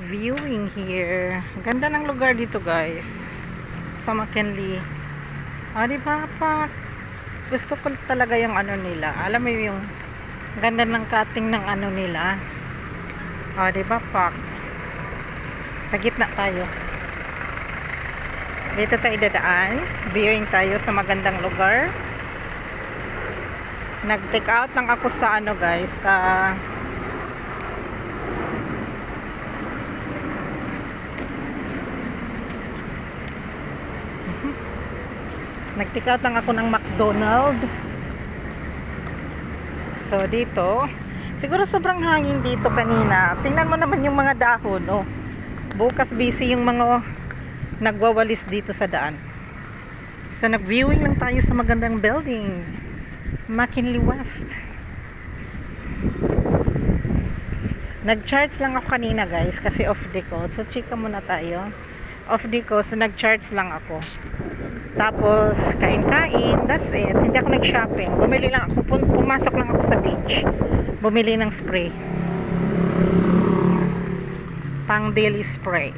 viewing here. Ganda ng lugar dito, guys, sa McKinley. Diba pa, gusto ko talaga yung ano nila, alam mo yung ganda ng cutting ng ano nila. Diba pa, sa gitna tayo, dito tayo dadaan, viewing tayo sa magandang lugar. Nag-take out lang ako sa ano, guys, sa nag-take out lang ako ng McDonald. So dito, siguro sobrang hangin dito kanina. Tingnan mo naman yung mga dahon, oh. Bukas busy yung mga nagwawalis dito sa daan. So nag-viewing lang tayo sa magandang building, McKinley West. Nag-charge lang ako kanina, guys, kasi off day ko. So chika muna tayo. Off day ko, so nag-charge lang ako. Tapos kain-kain, that's it. Hindi ako nag-shopping. Bumili lang ako, pumasok lang ako sa beach. Bumili ng spray. Pang daily spray.